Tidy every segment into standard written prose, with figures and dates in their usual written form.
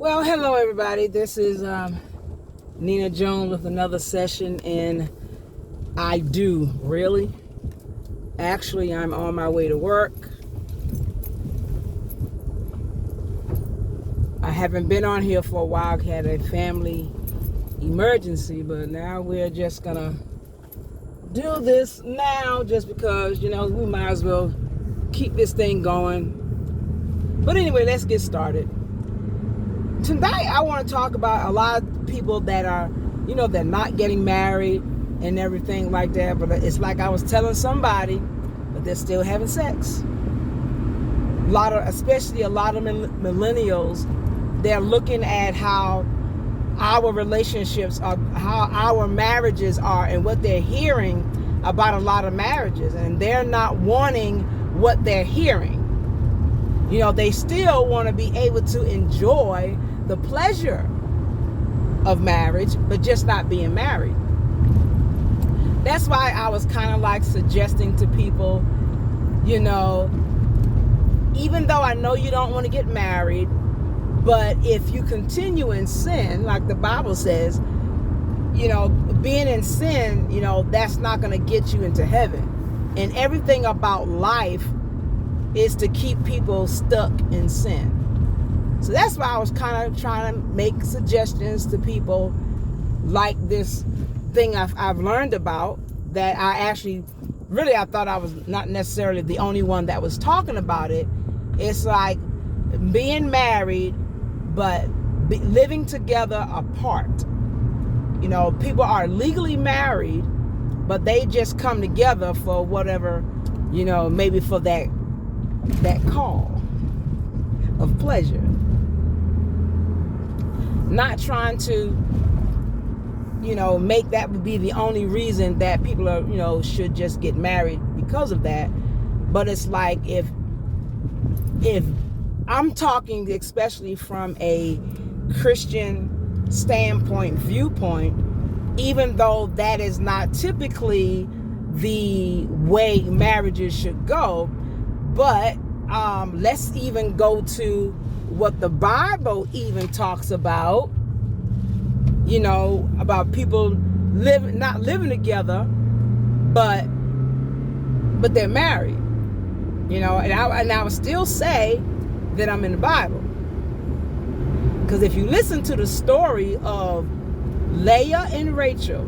Well, hello everybody. This is Nina Jones with another session in I Do Really. Actually, I'm on my way to work. I haven't been on here for a while. I had a family emergency, but now we're just gonna do this now just because, we might as well keep this thing going. But anyway, let's get started. Tonight, I want to talk about a lot of people that are, they're not getting married and everything like that. But it's like I was telling somebody, but they're still having sex. Especially a lot of millennials, they're looking at how our relationships are, how our marriages are, and what they're hearing about a lot of marriages. And they're not wanting what they're hearing. They still want to be able to enjoy the pleasure of marriage, but just not being married. That's why I was kind of like suggesting to people, even though I know you don't want to get married, but if you continue in sin, like the Bible says, being in sin, that's not going to get you into heaven. And everything about life is to keep people stuck in sin. So that's why I was kind of trying to make suggestions to people like this thing I've learned about, that I thought I was not necessarily the only one that was talking about it. It's like being married, but living together apart. People are legally married, but they just come together for whatever, maybe for that call of pleasure. Not trying to, make that would be the only reason that people are, should just get married because of that. But it's like if I'm talking especially from a Christian viewpoint, even though that is not typically the way marriages should go, but let's even go to what the Bible even talks about, about people not living together, but they're married, and I would still say that I'm in the Bible. Because if you listen to the story of Leah and Rachel,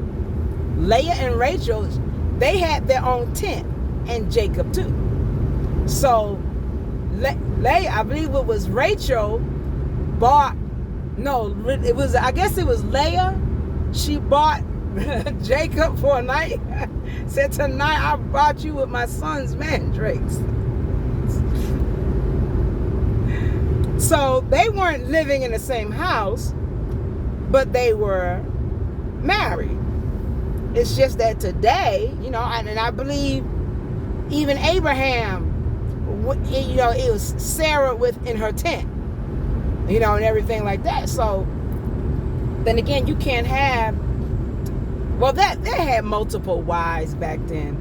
they had their own tent, and Jacob too. So Leah, I believe it was Rachel, I guess it was Leah. She bought Jacob for a night. Said, tonight I brought you with my son's mandrakes. So they weren't living in the same house, but they were married. It's just that today, and I believe even Abraham, it was Sarah in her tent, and everything like that. So then again, you can't have, they had multiple wives back then.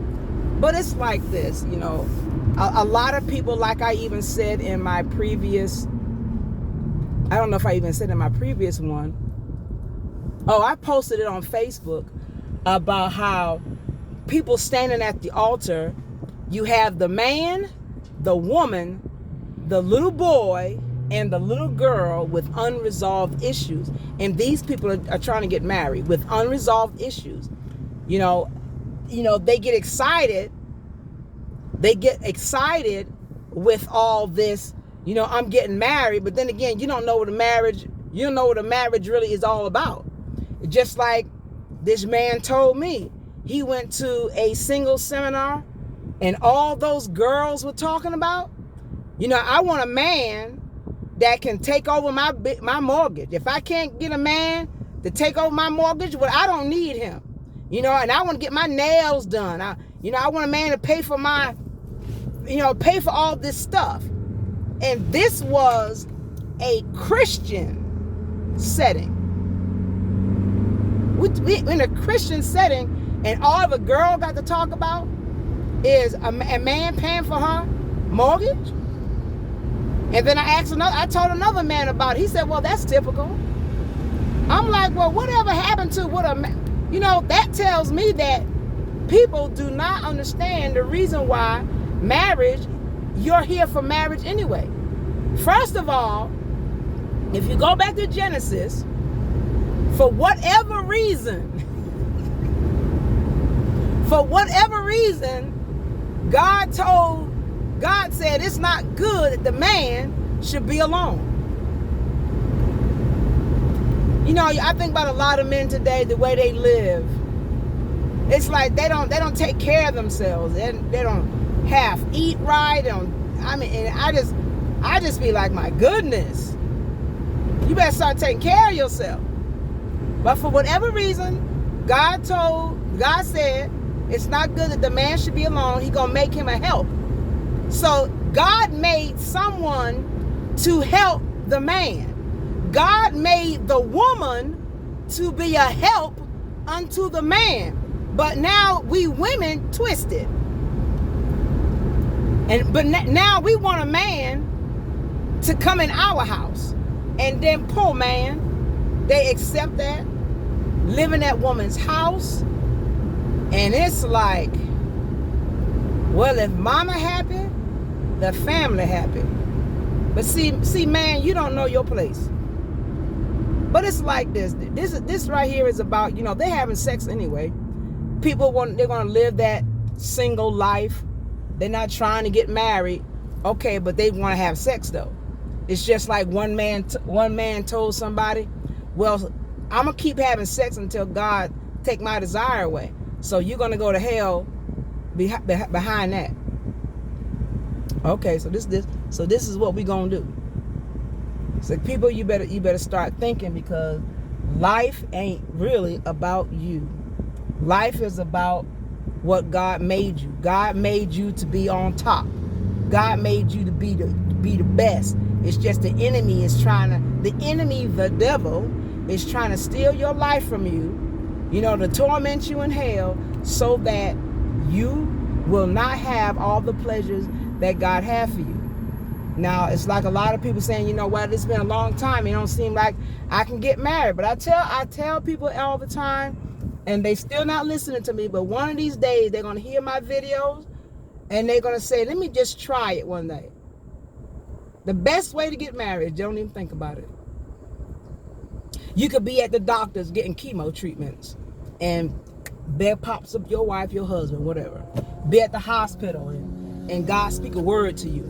But it's like this, a lot of people, like I even said in my previous, I don't know if I even said in my previous one. Oh, I posted it on Facebook about how people standing at the altar, you have the man, the woman, the little boy, and the little girl with unresolved issues. And these people are trying to get married with unresolved issues. They get excited. They get excited with all this, I'm getting married. But then again, you don't know what a marriage really is all about. Just like this man told me, he went to a single seminar, and all those girls were talking about, I want a man that can take over my mortgage. If I can't get a man to take over my mortgage, well, I don't need him. And I want to get my nails done. I want a man to pay for pay for all this stuff. And this was a Christian setting. In a Christian setting, and all the girl got to talk about is a man paying for her mortgage. And then I told another man about it. He said, well, that's typical. I'm like, well, whatever happened to what that tells me that people do not understand the reason why marriage, you're here for marriage anyway. First of all, if you go back to Genesis, for whatever reason, God said it's not good that the man should be alone. I think about a lot of men today, the way they live. It's like they don't take care of themselves. They don't eat right. I just be like, my goodness, you better start taking care of yourself. But for whatever reason, God said it's not good that the man should be alone. He's gonna make him a help. So God made someone to help the man. God made the woman to be a help unto the man. But now we women twist it. But now we want a man to come in our house. And then poor man, they accept that, live in that woman's house. And it's like, well, if mama happy, the family happy. But see, man, you don't know your place. But it's like this. This right here is about, they're having sex anyway. They're going to live that single life. They're not trying to get married. Okay, but they want to have sex though. It's just like one man told somebody, well, I'm going to keep having sex until God take my desire away. So you're going to go to hell behind that. Okay, so this is what we're going to do. So people, you better start thinking, because life ain't really about you. Life is about what God made you. God made you to be on top. God made you to be the best. It's just the enemy, the devil, is trying to steal your life from you, to torment you in hell, so that you will not have all the pleasures that God has for you. Now, it's like a lot of people saying, it's been a long time. It don't seem like I can get married. But I tell people all the time, and they still not listening to me, but one of these days they're going to hear my videos and they're going to say, let me just try it one day. The best way to get married, don't even think about it. You could be at the doctor's getting chemo treatments, and there pops up your wife, your husband, whatever. Be at the hospital and God speak a word to you.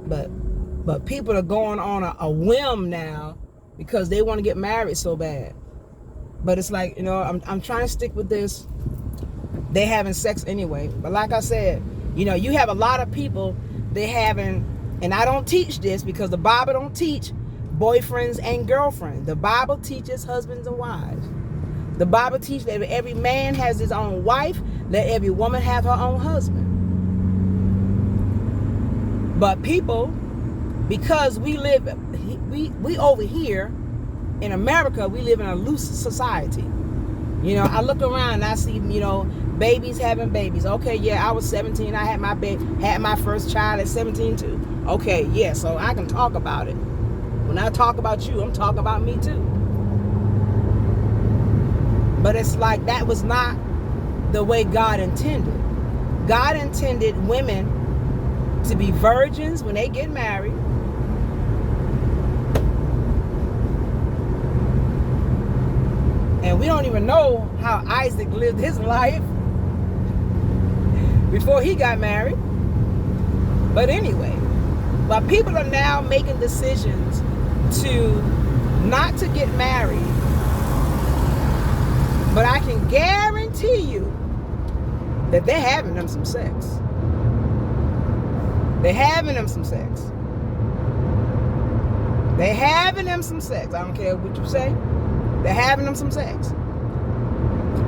But people are going on a whim now because they want to get married so bad. But it's like, I'm trying to stick with this. They having sex anyway. But like I said, you have a lot of people, they having, and I don't teach this because the Bible don't teach boyfriends and girlfriends. The Bible teaches husbands and wives. The Bible teaches that every man has his own wife, let every woman have her own husband. But people, because we over here in America, we live in a loose society. I look around and I see, babies having babies. Okay, yeah, I was 17. I had my first child at 17 too. Okay, yeah, so I can talk about it. When I talk about you, I'm talking about me too. But it's like that was not the way God intended. God intended women to be virgins when they get married. And we don't even know how Isaac lived his life before he got married. But anyway, but people are now making decisions to not to get married. But I can guarantee you that they're having them some sex. They're having them some sex. They're having them some sex. I don't care what you say. They're having them some sex.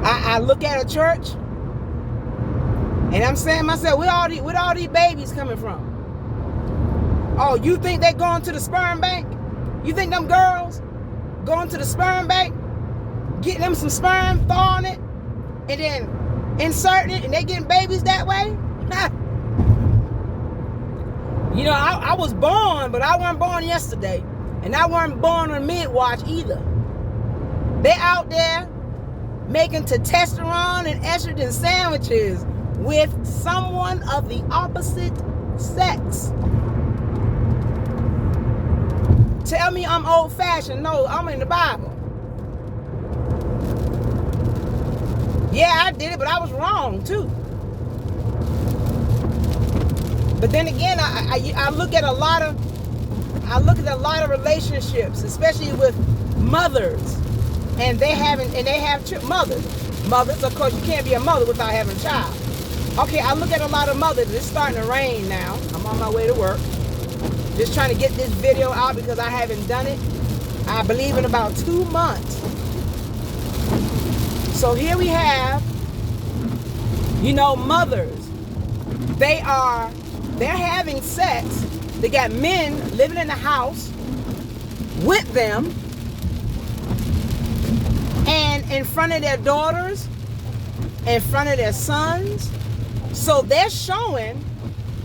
I look at a church and I'm saying to myself, where all these babies coming from? Oh, you think they're going to the sperm bank? You think them girls going to the sperm bank, getting them some sperm, thawing it, and then inserting it, and they getting babies that way? You know, I was born, but I wasn't born yesterday. And I wasn't born on mid-watch either. They're out there making testosterone and estrogen sandwiches with someone of the opposite sex. Tell me I'm old-fashioned. No, I'm in the Bible. Yeah, I did it, but I was wrong too. But then again, I look at a lot of relationships, especially with mothers, and they have mothers. Of course, you can't be a mother without having a child. Okay, I look at a lot of mothers. It's starting to rain now. I'm on my way to work. Just trying to get this video out because I haven't done it, I believe, in about 2 months. So here we have, mothers. They're having sex. They got men living in the house with them and in front of their daughters, in front of their sons. So they're showing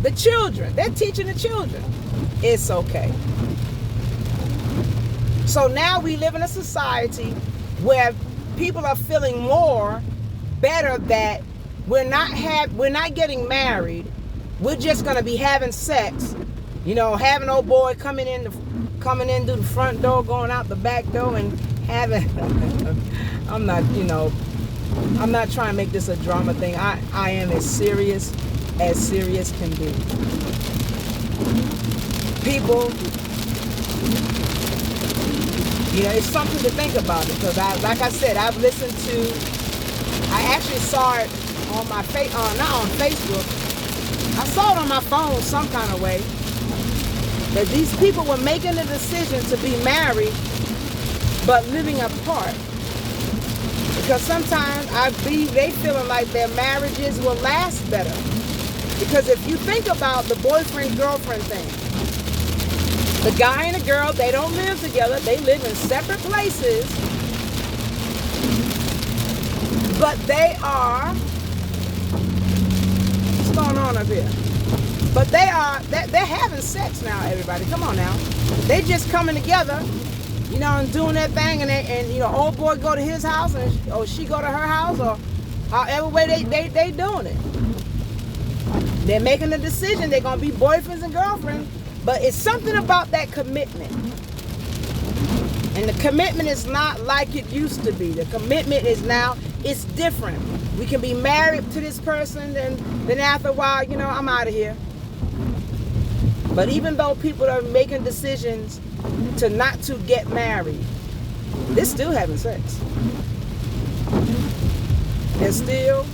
the children. They're teaching the children it's okay. So now we live in a society where people are feeling more better that we're not getting married. We're just gonna be having sex, having old boy coming in through the front door, going out the back door, and having. I'm not trying to make this a drama thing. I am as serious can be. People, it's something to think about, because like I said, I actually saw it on my not on Facebook. I saw it on my phone some kind of way, that these people were making the decision to be married but living apart. Because sometimes I believe they feeling like their marriages will last better. Because if you think about the boyfriend-girlfriend thing, the guy and the girl, they don't live together. They live in separate places. But they are... What's going on up here? But they're having sex now, everybody. Come on now. They just coming together, and doing their thing, and old boy go to his house, or she go to her house, or however way they doing it. They're making a decision. They're gonna be boyfriends and girlfriends, but it's something about that commitment. And the commitment is not like it used to be. The commitment is now, it's different. We can be married to this person, then after a while, I'm out of here. But even though people are making decisions to not to get married, they're still having sex. They're still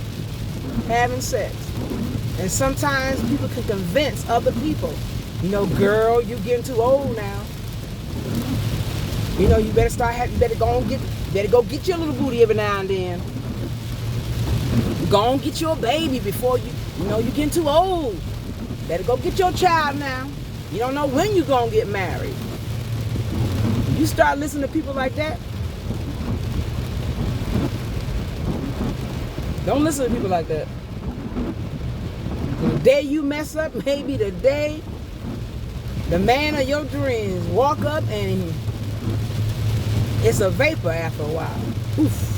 having sex. And sometimes people can convince other people, girl, you getting too old now. You better go get your little booty every now and then. Go on get your baby before you're getting too old. Better go get your child now. You don't know when you're gonna get married. You start listening to people like that. Don't listen to people like that. The day you mess up, maybe the day the man of your dreams walk up and it's a vapor after a while. Oof.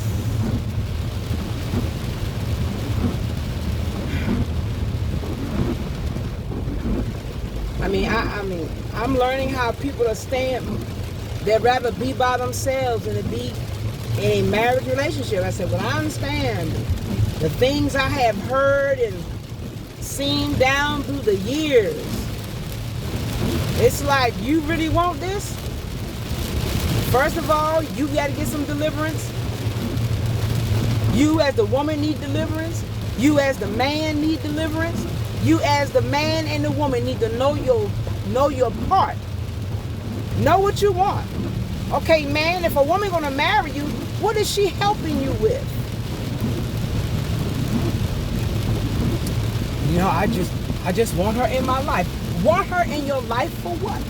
I'm learning how people are staying. They'd rather be by themselves than to be in a marriage relationship. I said, well, I understand the things I have heard and seen down through the years. It's like, you really want this? First of all, you got to get some deliverance. You as the woman need deliverance. You as the man need deliverance. You as the man and the woman need to know your part. Know what you want. Okay, man, if a woman gonna marry you, what is she helping you with? I just want her in my life. Want her in your life for what?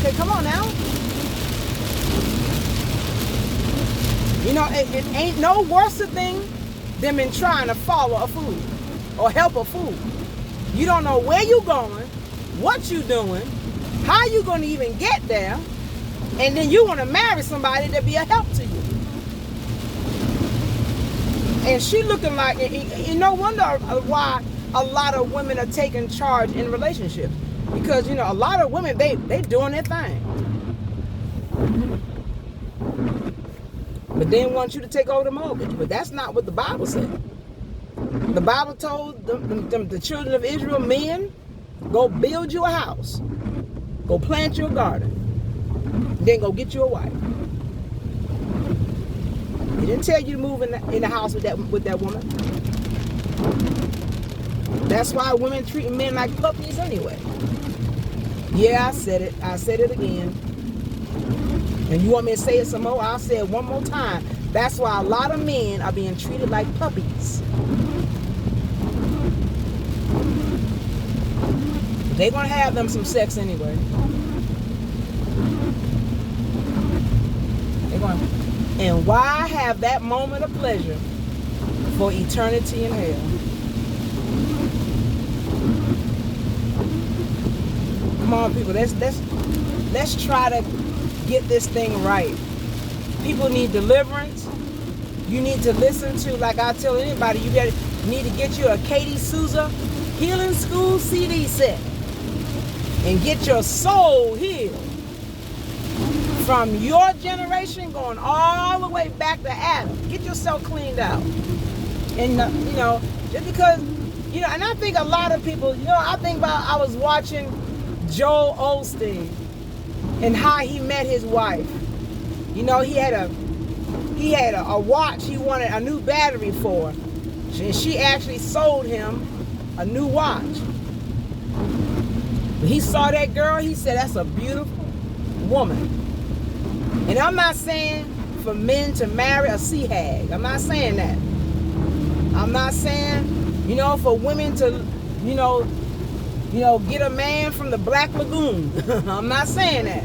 Okay, come on now. It ain't no worse thing than trying to follow a fool or help a fool. You don't know where you're going, what you're doing, how you going to even get there, and then you want to marry somebody to be a help to you. And she looking like, no wonder why a lot of women are taking charge in relationships. Because, a lot of women, they doing their thing. But they want you to take over the mortgage. But that's not what the Bible said. The Bible told the children of Israel, men, go build you a house. Go plant you a garden. Then go get you a wife. He didn't tell you to move in the house with that woman. That's why women treat men like puppies anyway. Yeah, I said it. I said it again. And you want me to say it some more? I'll say it one more time. That's why a lot of men are being treated like puppies. They're going to have them some sex anyway. They're going to. And why have that moment of pleasure for eternity in hell? Come on, people. Let's try to get this thing right. People need deliverance. You need to listen to, like I tell anybody, you need to get you a Katie Souza Healing School CD set and get your soul healed. From your generation going all the way back to Adam. Get yourself cleaned out. And, just because, and I think a lot of people, I think about, I was watching Joel Osteen and how he met his wife. He had a watch he wanted a new battery for. And she actually sold him a new watch. When he saw that girl, he said, that's a beautiful woman. And I'm not saying for men to marry a sea hag. I'm not saying that. I'm not saying, for women to, get a man from the Black Lagoon. I'm not saying that.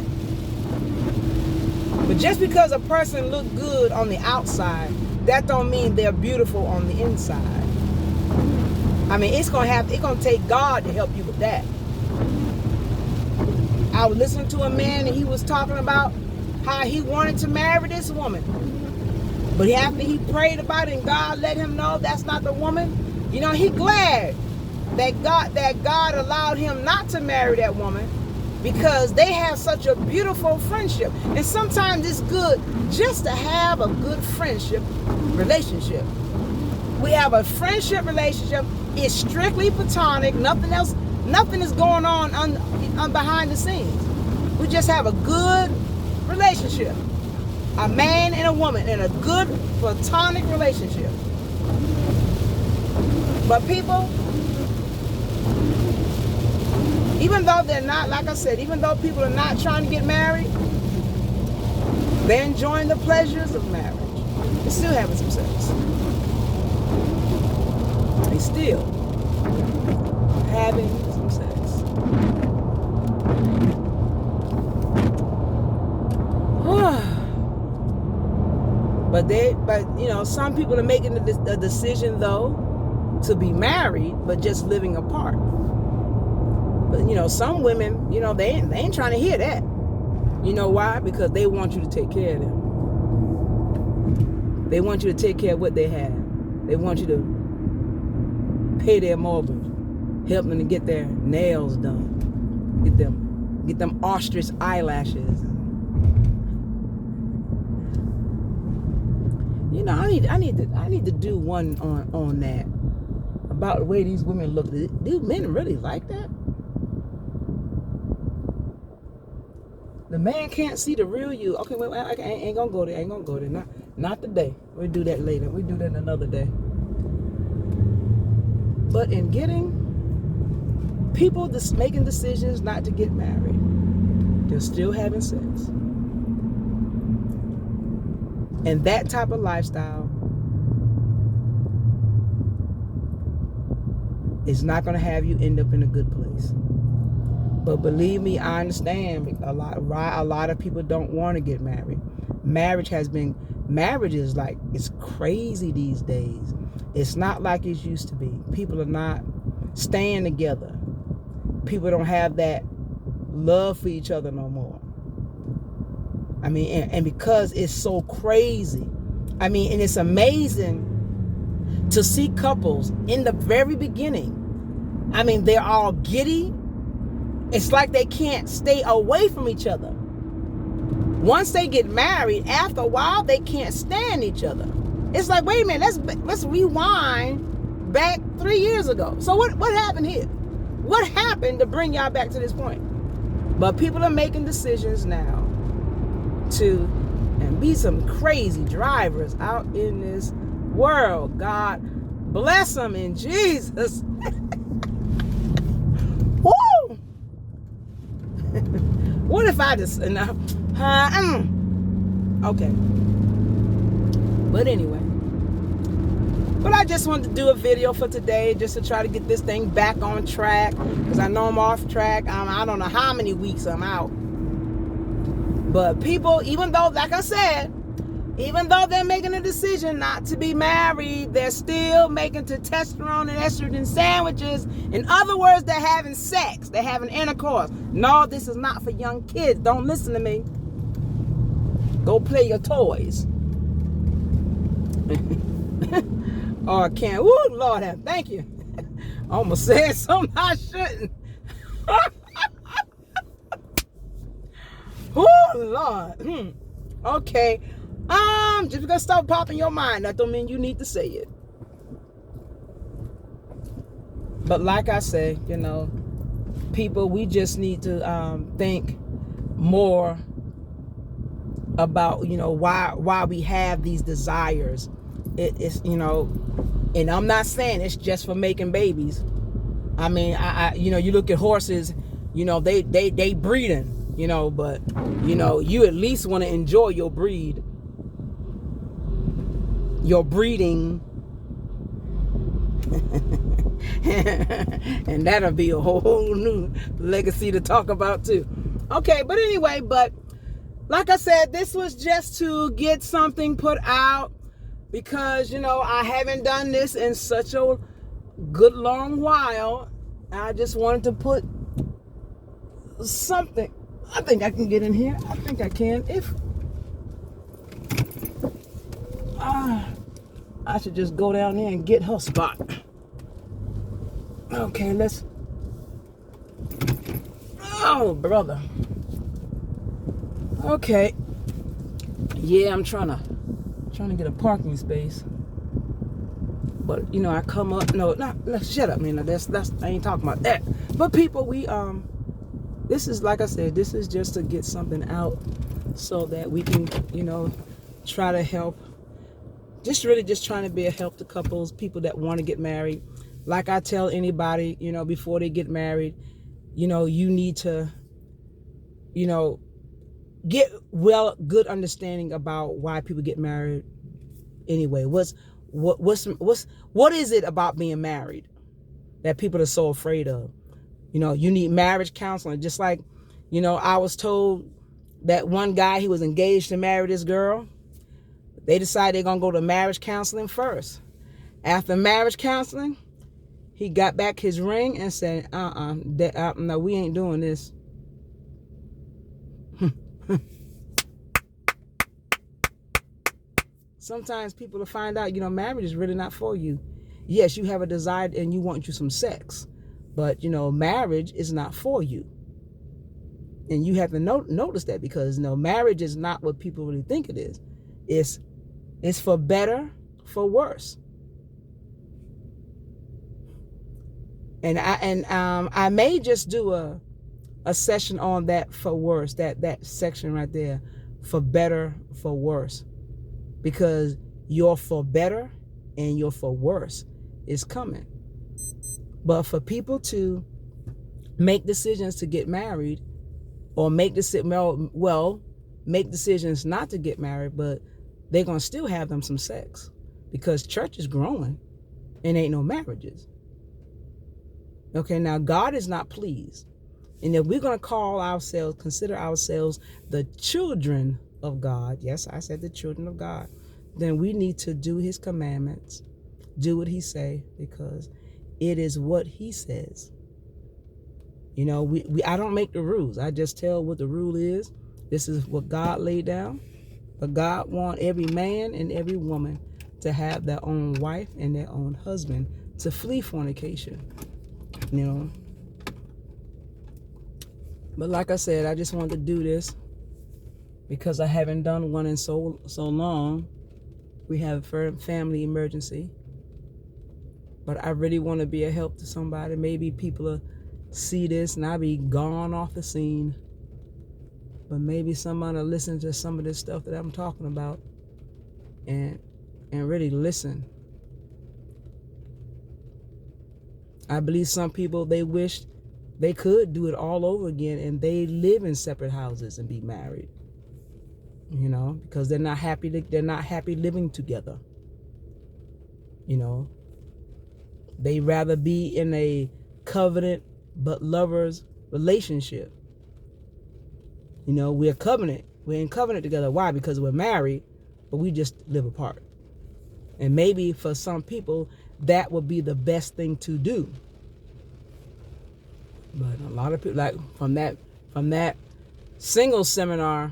But just because a person look good on the outside, that don't mean they're beautiful on the inside. I mean, it's gonna take God to help you with that. I was listening to a man and he was talking about how he wanted to marry this woman. But after he prayed about it and God let him know that's not the woman, he glad that God allowed him not to marry that woman because they have such a beautiful friendship. And sometimes it's good just to have a good friendship relationship. We have a friendship relationship. It's strictly platonic. Nothing else, nothing is going on behind the scenes. We just have a good relationship. A man and a woman in a good platonic relationship. But people, even though they're not, like I said, even though people are not trying to get married, they're enjoying the pleasures of marriage. They're still having some sex. They still having some sex. But some people are making the decision though to be married, but just living apart. But some women, they ain't trying to hear that. You know why? Because they want you to take care of them. They want you to take care of what they have. They want you to pay their mortgage, help them to get their nails done, get them ostrich eyelashes. I need to do one on that about the way these women look. Do men really like that? The man can't see the real you. Okay, wait, I ain't gonna go there. Not today. We'll do that later. We'll do that another day. But in getting people just making decisions not to get married, they're still having sex. And that type of lifestyle is not going to have you end up in a good place. But believe me, I understand a lot of people don't want to get married. Marriage is like, it's crazy these days. It's not like it used to be. People are not staying together. People don't have that love for each other no more. I mean, and because it's so crazy. I mean, and it's amazing to see couples in the very beginning. I mean, they're all giddy. It's like they can't stay away from each other. Once they get married, after a while, they can't stand each other. It's like, wait a minute, let's rewind back 3 years ago. So what happened here? What happened to bring y'all back to this point? But people are making decisions now and be some crazy drivers out in this world. God bless them in Jesus. Woo! What if I just okay. But anyway. But I just wanted to do a video for today just to try to get this thing back on track. Because I know I'm off track. I don't know how many weeks I'm out. But people, even though, like I said, even though they're making a decision not to be married, they're still making testosterone and estrogen sandwiches. In other words, they're having sex. They're having intercourse. No, this is not for young kids. Don't listen to me. Go play your toys. Oh, I can't. Woo, Lord, thank you. I almost said something I shouldn't. Oh, Lord. Okay. Just because stuff pop in your mind, that don't mean you need to say it. But like I say, people, we just need to think more about, why we have these desires. It's, and I'm not saying it's just for making babies. I mean, you look at horses, they breeding. But you at least want to enjoy your breeding. And that'll be a whole new legacy to talk about too. Okay, but anyway, like I said, this was just to get something put out because, I haven't done this in such a good long while. I just wanted to put something. I think I can get in here. I think I can. I should just go down there and get her spot. Okay, oh, brother. Okay. Yeah, I'm trying to get a parking space. But, I come up. No, shut up, man. I ain't talking about that. But people, this is, like I said, this is just to get something out so that we can, try to help. Just trying to be a help to couples, people that want to get married. Like I tell anybody, before they get married, you need to, get good understanding about why people get married anyway. What is it about being married that people are so afraid of? You need marriage counseling. Just like, I was told that one guy, he was engaged to marry this girl. They decided they're going to go to marriage counseling first. After marriage counseling, he got back his ring and said, no, we ain't doing this. Sometimes people will find out, marriage is really not for you. Yes, you have a desire and you want you some sex. But, marriage is not for you. And you have to notice that because, marriage is not what people really think it is. It's for better, for worse. And I may just do a session on that for worse, that section right there, for better, for worse. Because your for better and your for worse is coming. But for people to make decisions to get married or make decisions not to get married, but they're going to still have them some sex because church is growing and ain't no marriages. Okay, now God is not pleased. And if we're going to consider ourselves the children of God, yes, I said the children of God, then we need to do his commandments, do what he say, because It is what he says. You know, I don't make the rules. I just tell what the rule is. This is what God laid down. But God wants every man and every woman to have their own wife and their own husband, to flee fornication. You know. But like I said, I just wanted to do this because I haven't done one in so long. We have a family emergency. But I really want to be a help to somebody. Maybe people will see this and I'll be gone off the scene. But maybe someone will listen to some of this stuff that I'm talking about and really listen. I believe some people, they wish they could do it all over again and they live in separate houses and be married. You know, because they're not happy living together. You know, they rather be in a covenant but lovers relationship. You know, we're in covenant together. Why? Because we're married, but we just live apart. And maybe for some people that would be the best thing to do. But a lot of people, like from that single seminar,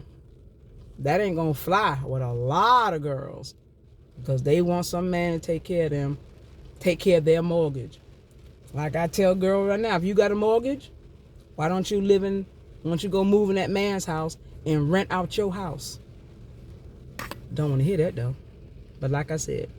that ain't gonna fly with a lot of girls, because they want some man to take care of them, take care of their mortgage. Like I tell girls right now, if you got a mortgage, why don't you go move in that man's house and rent out your house? Don't want to hear that though. But like I said,